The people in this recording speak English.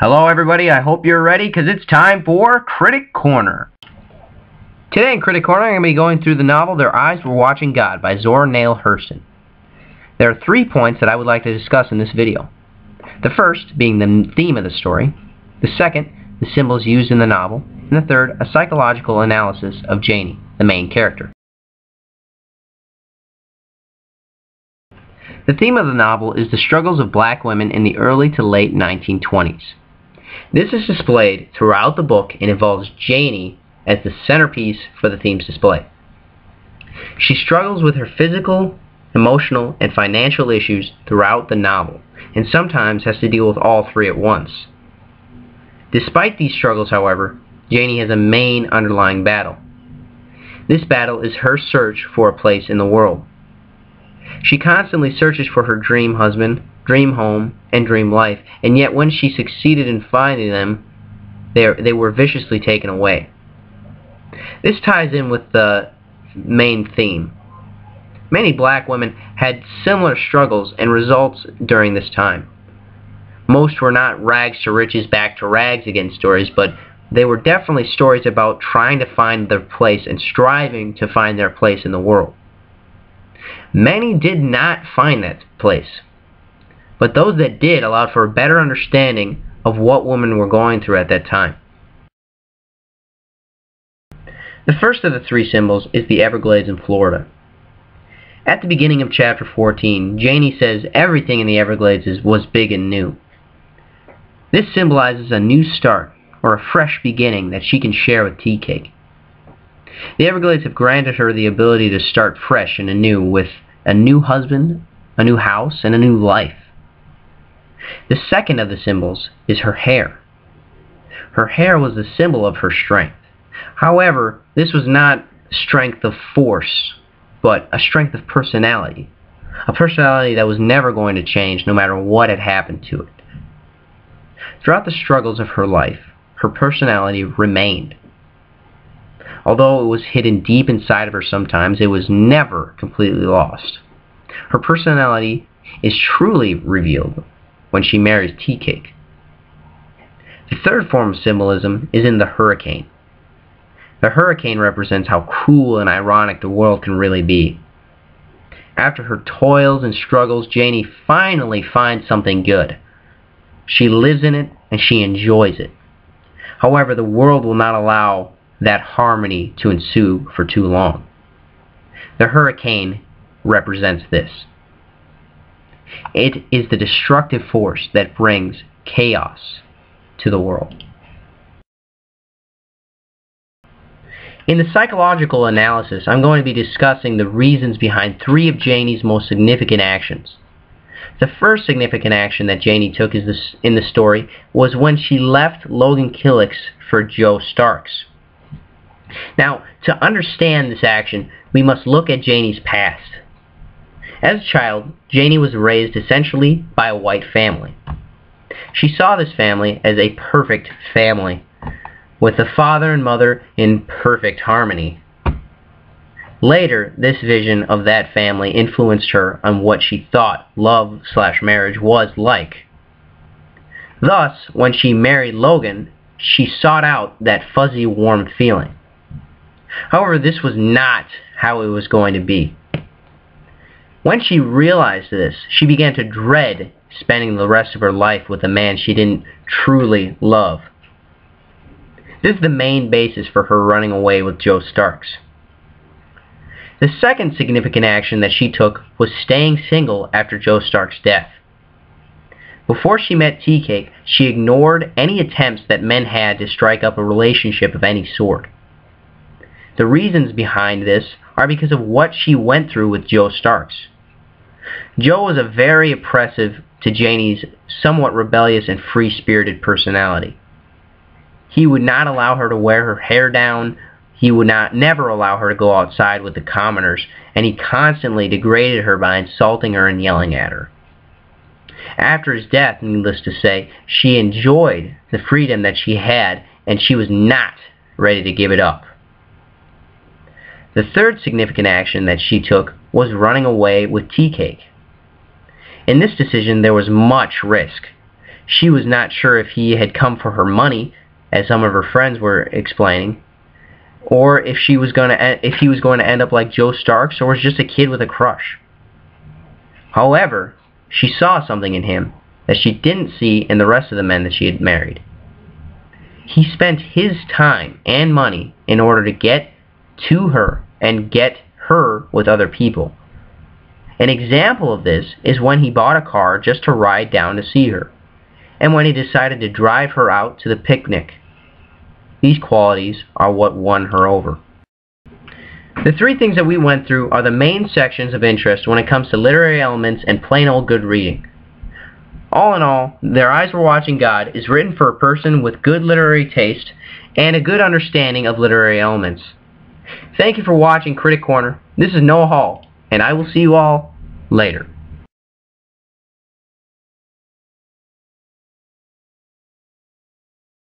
Hello everybody, I hope you're ready because it's time for Critic Corner. Today in Critic Corner I'm going to be going through the novel Their Eyes Were Watching God by Zora Neale Hurston. There are 3 points that I would like to discuss in this video. The first being the theme of the story, the second, the symbols used in the novel, and the third, a psychological analysis of Janie, the main character. The theme of the novel is the struggles of black women in the early to late 1920s. This is displayed throughout the book and involves Janie as the centerpiece for the theme's display. She struggles with her physical, emotional, and financial issues throughout the novel, and sometimes has to deal with all 3 at once. Despite these struggles, however, Janie has a main underlying battle. This battle is her search for a place in the world. She constantly searches for her dream husband, dream home, and dream life, and yet when she succeeded in finding them, they were viciously taken away. This ties in with the main theme. Many black women had similar struggles and results during this time. Most were not rags to riches, back to rags again stories, but they were definitely stories about trying to find their place and striving to find their place in the world. Many did not find that place, but those that did allowed for a better understanding of what women were going through at that time. The first of the 3 symbols is the Everglades in Florida. At the beginning of chapter 14, Janie says everything in the Everglades was big and new. This symbolizes a new start, or a fresh beginning that she can share with Tea Cake. The Everglades have granted her the ability to start fresh and anew with a new husband, a new house, and a new life. The second of the symbols is her hair. Her hair was the symbol of her strength. However, this was not strength of force, but a strength of personality. A personality that was never going to change no matter what had happened to it. Throughout the struggles of her life, her personality remained. Although it was hidden deep inside of her sometimes, it was never completely lost. Her personality is truly revealed when she marries Tea Cake. The third form of symbolism is in the hurricane. The hurricane represents how cruel and ironic the world can really be. After her toils and struggles, Janie finally finds something good. She lives in it and she enjoys it. However, the world will not allow that harmony to ensue for too long. The hurricane represents this. It is the destructive force that brings chaos to the world. In the psychological analysis, I'm going to be discussing the reasons behind 3 of Janie's most significant actions. The first significant action that Janie took in the story was when she left Logan Killick's for Joe Starks. Now, to understand this action, we must look at Janie's past. As a child, Janie was raised essentially by a white family. She saw this family as a perfect family, with the father and mother in perfect harmony. Later, this vision of that family influenced her on what she thought love/marriage was like. Thus, when she married Logan, she sought out that fuzzy, warm feeling. However, this was not how it was going to be. When she realized this, she began to dread spending the rest of her life with a man she didn't truly love. This is the main basis for her running away with Joe Starks. The second significant action that she took was staying single after Joe Starks' death. Before she met Tea Cake, she ignored any attempts that men had to strike up a relationship of any sort. The reasons behind this are because of what she went through with Joe Starks. Joe was a very oppressive to Janie's somewhat rebellious and free-spirited personality. He would not allow her to wear her hair down, he would never allow her to go outside with the commoners, and he constantly degraded her by insulting her and yelling at her. After his death, needless to say, she enjoyed the freedom that she had, and she was not ready to give it up. The third significant action that she took was running away with Tea Cake. In this decision, there was much risk. She was not sure if he had come for her money, as some of her friends were explaining, or if he was going to end up like Joe Starks, or was just a kid with a crush. However, she saw something in him that she didn't see in the rest of the men that she had married. He spent his time and money in order to get to her and get her with other people. An example of this is when he bought a car just to ride down to see her, and when he decided to drive her out to the picnic. These qualities are what won her over. The three things that we went through are the main sections of interest when it comes to literary elements and plain old good reading. All in all, Their Eyes Were Watching God is written for a person with good literary taste and a good understanding of literary elements. Thank you for watching Critic Corner. This is Noah Hall, and I will see you all later.